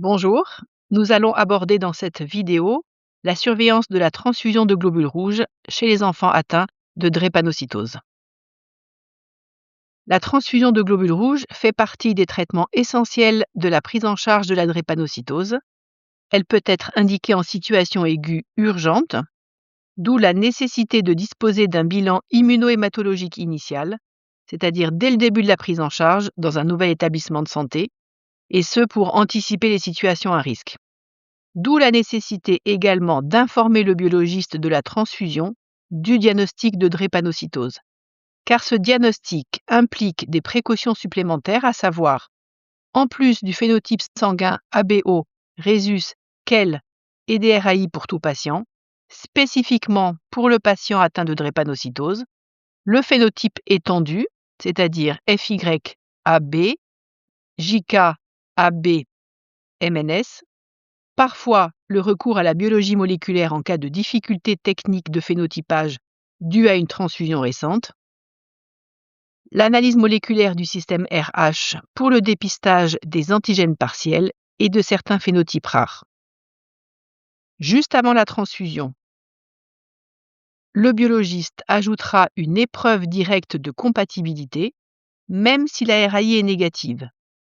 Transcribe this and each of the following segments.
Bonjour, nous allons aborder dans cette vidéo la surveillance de la transfusion de globules rouges chez les enfants atteints de drépanocytose. La transfusion de globules rouges fait partie des traitements essentiels de la prise en charge de la drépanocytose. Elle peut être indiquée en situation aiguë urgente, d'où la nécessité de disposer d'un bilan immunohématologique initial, c'est-à-dire dès le début de la prise en charge dans un nouvel établissement de santé, et ce pour anticiper les situations à risque. D'où la nécessité également d'informer le biologiste de la transfusion du diagnostic de drépanocytose, car ce diagnostic implique des précautions supplémentaires, à savoir, en plus du phénotype sanguin ABO, Rhesus, KEL et des RAI pour tout patient, spécifiquement pour le patient atteint de drépanocytose, le phénotype étendu, c'est-à-dire FYAB, JK-AB, MNS, parfois le recours à la biologie moléculaire en cas de difficultés techniques de phénotypage due à une transfusion récente, l'analyse moléculaire du système RH pour le dépistage des antigènes partiels et de certains phénotypes rares. Juste avant la transfusion, le biologiste ajoutera une épreuve directe de compatibilité, même si la RAI est négative.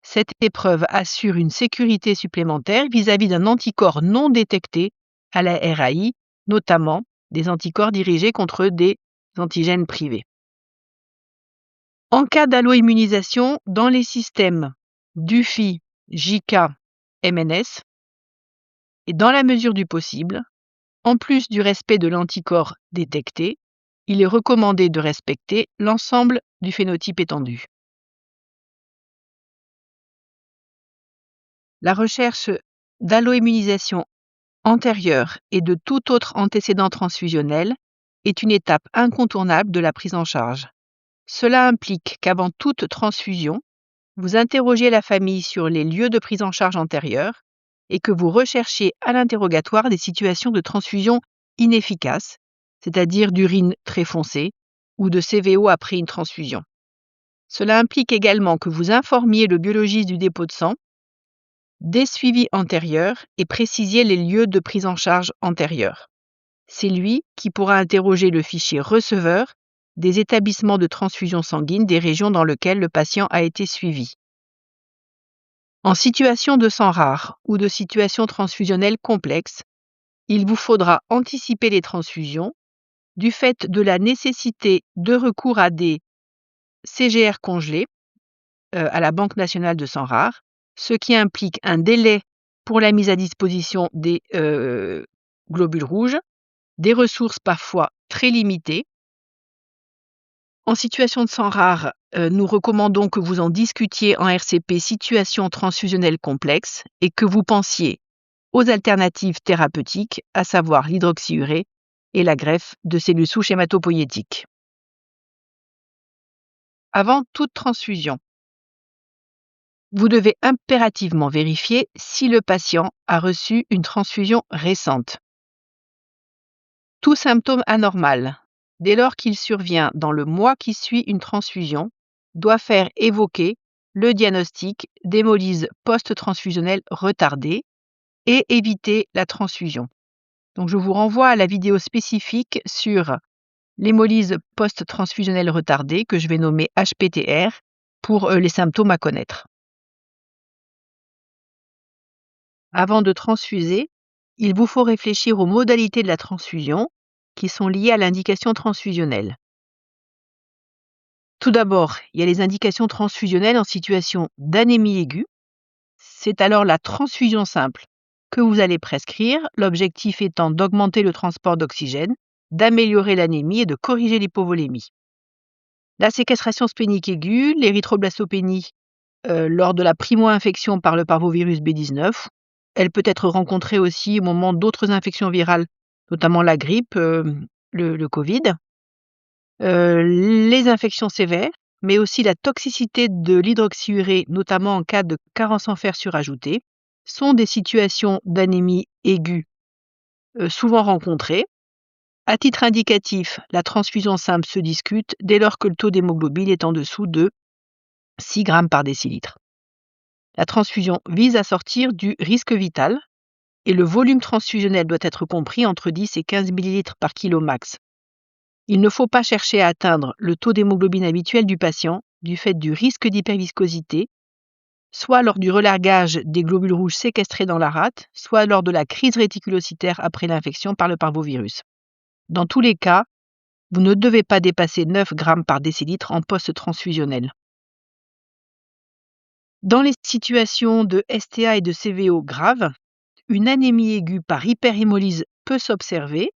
Cette épreuve assure une sécurité supplémentaire vis-à-vis d'un anticorps non détecté à la RAI, notamment des anticorps dirigés contre des antigènes privés. En cas d'alloimmunisation dans les systèmes DUFI, JK, MNS, et dans la mesure du possible, en plus du respect de l'anticorps détecté, il est recommandé de respecter l'ensemble du phénotype étendu. La recherche d'alloimmunisation antérieure et de tout autre antécédent transfusionnel est une étape incontournable de la prise en charge. Cela implique qu'avant toute transfusion, vous interrogiez la famille sur les lieux de prise en charge antérieurs et que vous recherchiez à l'interrogatoire des situations de transfusion inefficaces, c'est-à-dire d'urine très foncée ou de CVO après une transfusion. Cela implique également que vous informiez le biologiste du dépôt de sang des suivis antérieurs et précisiez les lieux de prise en charge antérieurs. C'est lui qui pourra interroger le fichier receveur des établissements de transfusion sanguine des régions dans lesquelles le patient a été suivi. En situation de sang rare ou de situation transfusionnelle complexe, il vous faudra anticiper les transfusions du fait de la nécessité de recours à des CGR congelés à la Banque nationale de sang rare, ce qui implique un délai pour la mise à disposition des globules rouges, des ressources parfois très limitées. En situation de sang rare, nous recommandons que vous en discutiez en RCP situation transfusionnelle complexe et que vous pensiez aux alternatives thérapeutiques, à savoir l'hydroxyurée et la greffe de cellules souches hématopoïétiques. Avant toute transfusion, vous devez impérativement vérifier si le patient a reçu une transfusion récente. Tout symptôme anormal, dès lors qu'il survient dans le mois qui suit une transfusion, doit faire évoquer le diagnostic d'hémolyse post-transfusionnelle retardée et éviter la transfusion. Donc je vous renvoie à la vidéo spécifique sur l'hémolyse post-transfusionnelle retardée que je vais nommer HPTR pour les symptômes à connaître. Avant de transfuser, il vous faut réfléchir aux modalités de la transfusion qui sont liées à l'indication transfusionnelle. Tout d'abord, il y a les indications transfusionnelles en situation d'anémie aiguë. C'est alors la transfusion simple que vous allez prescrire, l'objectif étant d'augmenter le transport d'oxygène, d'améliorer l'anémie et de corriger l'hypovolémie. La séquestration splénique aiguë, l'érythroblastopénie lors de la primo-infection par le parvovirus B19, elle peut être rencontrée aussi au moment d'autres infections virales, notamment la grippe, le Covid. Les infections sévères, mais aussi la toxicité de l'hydroxyurée, notamment en cas de carence en fer surajouté, sont des situations d'anémie aiguë souvent rencontrées. À titre indicatif, la transfusion simple se discute dès lors que le taux d'hémoglobine est en dessous de 6 grammes par décilitre. La transfusion vise à sortir du risque vital et le volume transfusionnel doit être compris entre 10 et 15 ml par kilo max. Il ne faut pas chercher à atteindre le taux d'hémoglobine habituel du patient du fait du risque d'hyperviscosité, soit lors du relargage des globules rouges séquestrés dans la rate, soit lors de la crise réticulocytaire après l'infection par le parvovirus. Dans tous les cas, vous ne devez pas dépasser 9 grammes par décilitre en post-transfusionnel. Dans les situations de STA et de CVO graves, une anémie aiguë par hyperhémolyse peut s'observer.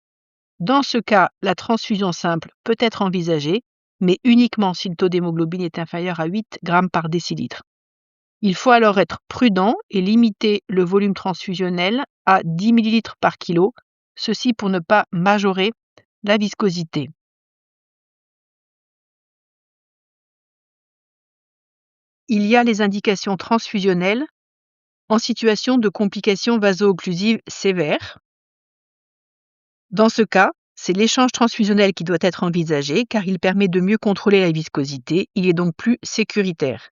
Dans ce cas, la transfusion simple peut être envisagée, mais uniquement si le taux d'hémoglobine est inférieur à 8 grammes par décilitre. Il faut alors être prudent et limiter le volume transfusionnel à 10 ml par kilo, ceci pour ne pas majorer la viscosité. Il y a les indications transfusionnelles en situation de complications vaso-occlusives sévères. Dans ce cas, c'est l'échange transfusionnel qui doit être envisagé car il permet de mieux contrôler la viscosité, il est donc plus sécuritaire.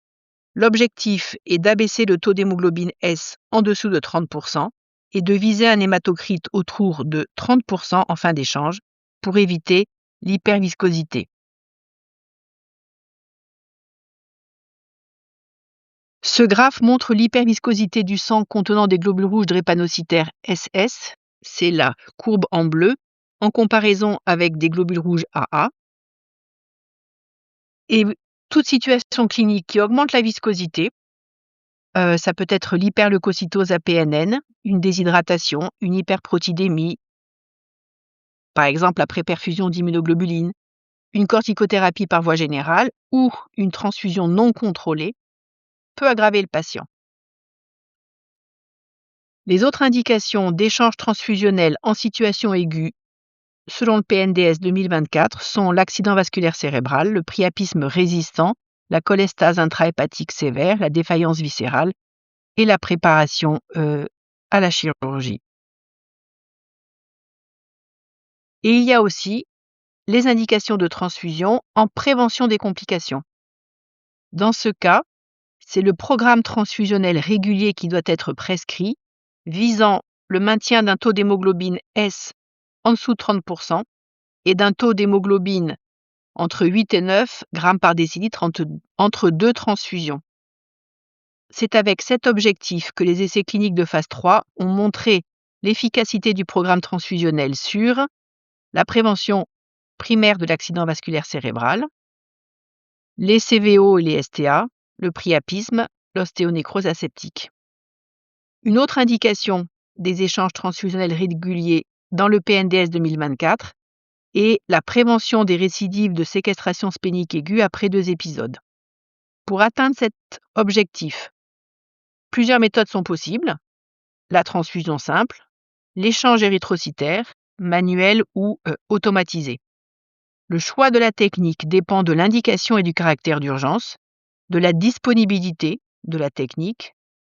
L'objectif est d'abaisser le taux d'hémoglobine S en dessous de 30% et de viser un hématocrite autour de 30% en fin d'échange pour éviter l'hyperviscosité. Ce graphe montre l'hyperviscosité du sang contenant des globules rouges drépanocytaires SS, c'est la courbe en bleu, en comparaison avec des globules rouges AA. Et toute situation clinique qui augmente la viscosité, ça peut être l'hyperleucocytose à PNN, une déshydratation, une hyperprotidémie, par exemple après perfusion d'immunoglobulines, une corticothérapie par voie générale ou une transfusion non contrôlée, peut aggraver le patient. Les autres indications d'échange transfusionnel en situation aiguë selon le PNDS 2024 sont l'accident vasculaire cérébral, le priapisme résistant, la cholestase intrahépatique sévère, la défaillance viscérale et la préparation à la chirurgie. Et il y a aussi les indications de transfusion en prévention des complications. Dans ce cas, c'est le programme transfusionnel régulier qui doit être prescrit, visant le maintien d'un taux d'hémoglobine S en dessous de 30% et d'un taux d'hémoglobine entre 8 et 9 grammes par décilitre entre deux transfusions. C'est avec cet objectif que les essais cliniques de phase 3 ont montré l'efficacité du programme transfusionnel sur la prévention primaire de l'accident vasculaire cérébral, les CVO et les STA, le priapisme, l'ostéonécrose aseptique. Une autre indication des échanges transfusionnels réguliers dans le PNDS 2024 est la prévention des récidives de séquestration splénique aiguë après 2 épisodes. Pour atteindre cet objectif, plusieurs méthodes sont possibles: la transfusion simple, l'échange érythrocytaire, manuel ou automatisé. Le choix de la technique dépend de l'indication et du caractère d'urgence, de la disponibilité de la technique,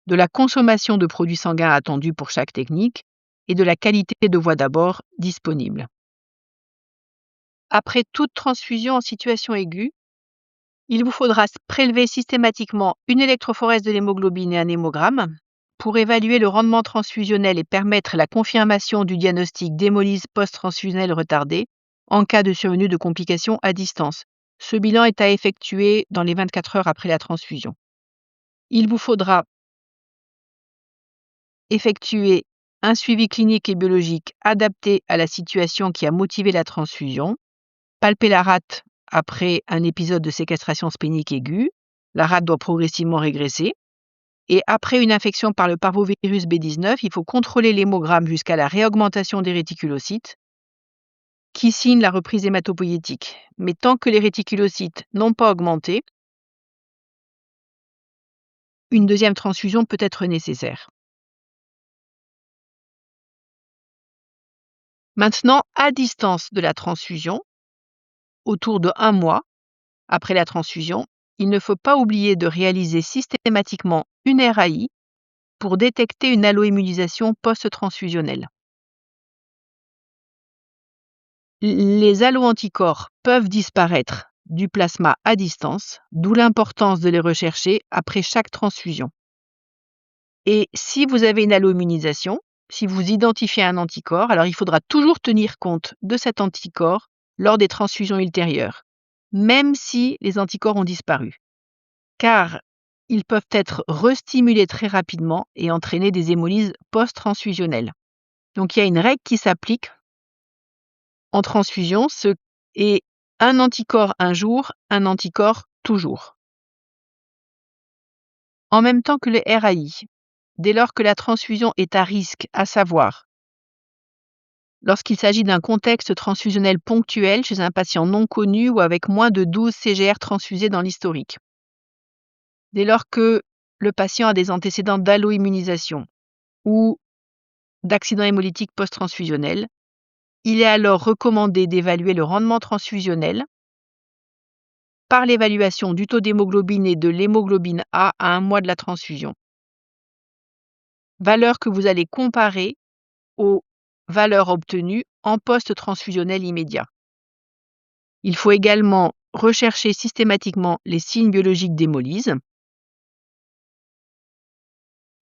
de la consommation de produits sanguins attendus pour chaque technique et de la qualité de voie d'abord disponible. Après toute transfusion en situation aiguë, il vous faudra prélever systématiquement une électrophorèse de l'hémoglobine et un hémogramme pour évaluer le rendement transfusionnel et permettre la confirmation du diagnostic d'hémolyse post-transfusionnelle retardée en cas de survenue de complications à distance. Ce bilan est à effectuer dans les 24 heures après la transfusion. Il vous faudra effectuer un suivi clinique et biologique adapté à la situation qui a motivé la transfusion, palper la rate après un épisode de séquestration splénique aiguë. La rate doit progressivement régresser. Et après une infection par le parvovirus B19, il faut contrôler l'hémogramme jusqu'à la réaugmentation des réticulocytes qui signe la reprise hématopoïétique. Mais tant que les réticulocytes n'ont pas augmenté, une deuxième transfusion peut être nécessaire. Maintenant, à distance de la transfusion, autour de 1 mois après la transfusion, il ne faut pas oublier de réaliser systématiquement une RAI pour détecter une alloimmunisation post-transfusionnelle. Les alloanticorps peuvent disparaître du plasma à distance, d'où l'importance de les rechercher après chaque transfusion. Et si vous avez une alloimmunisation, si vous identifiez un anticorps, alors il faudra toujours tenir compte de cet anticorps lors des transfusions ultérieures, même si les anticorps ont disparu, car ils peuvent être restimulés très rapidement et entraîner des hémolyses post-transfusionnelles. Donc il y a une règle qui s'applique en transfusion, ce est un anticorps un jour, un anticorps toujours. En même temps que le RAI, dès lors que la transfusion est à risque, à savoir lorsqu'il s'agit d'un contexte transfusionnel ponctuel chez un patient non connu ou avec moins de 12 CGR transfusés dans l'historique. Dès lors que le patient a des antécédents d'alloimmunisation ou d'accident hémolytique post-transfusionnel, il est alors recommandé d'évaluer le rendement transfusionnel par l'évaluation du taux d'hémoglobine et de l'hémoglobine A à 1 mois de la transfusion. Valeur que vous allez comparer aux valeurs obtenues en post-transfusionnel immédiat. Il faut également rechercher systématiquement les signes biologiques d'hémolyse,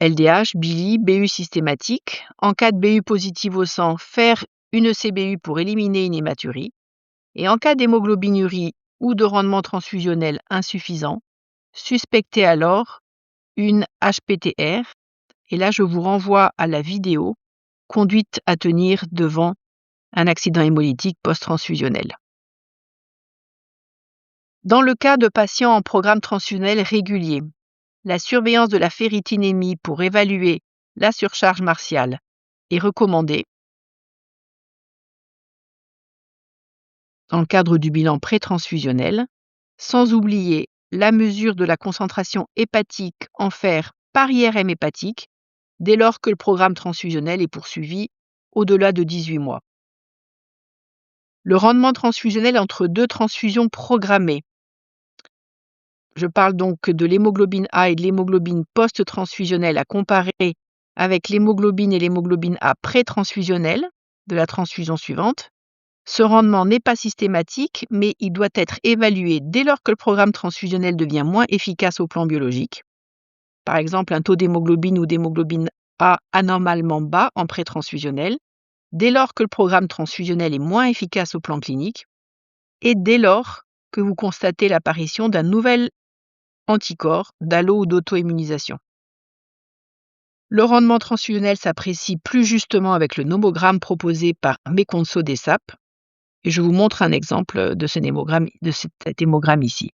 LDH, bili, BU systématique. En cas de BU positive au sang, faire une CBU pour éliminer une hématurie. Et en cas d'hémoglobinurie ou de rendement transfusionnel insuffisant, suspectez alors une HPTR. Et là, je vous renvoie à la vidéo conduite à tenir devant un accident hémolytique post-transfusionnel. Dans le cas de patients en programme transfusionnel régulier, la surveillance de la ferritinémie pour évaluer la surcharge martiale est recommandée dans le cadre du bilan pré-transfusionnel, sans oublier la mesure de la concentration hépatique en fer par IRM hépatique dès lors que le programme transfusionnel est poursuivi au-delà de 18 mois. Le rendement transfusionnel entre deux transfusions programmées. Je parle donc de l'hémoglobine A et de l'hémoglobine post-transfusionnelle à comparer avec l'hémoglobine et l'hémoglobine A pré-transfusionnelle de la transfusion suivante. Ce rendement n'est pas systématique, mais il doit être évalué dès lors que le programme transfusionnel devient moins efficace au plan biologique. Par exemple, un taux d'hémoglobine ou d'hémoglobine A anormalement bas en pré-transfusionnel, dès lors que le programme transfusionnel est moins efficace au plan clinique, et dès lors que vous constatez l'apparition d'un nouvel anticorps, d'allo ou d'auto-immunisation. Le rendement transfusionnel s'apprécie plus justement avec le nomogramme proposé par Mekonso Desap. Et je vous montre un exemple de cet hémogramme ici.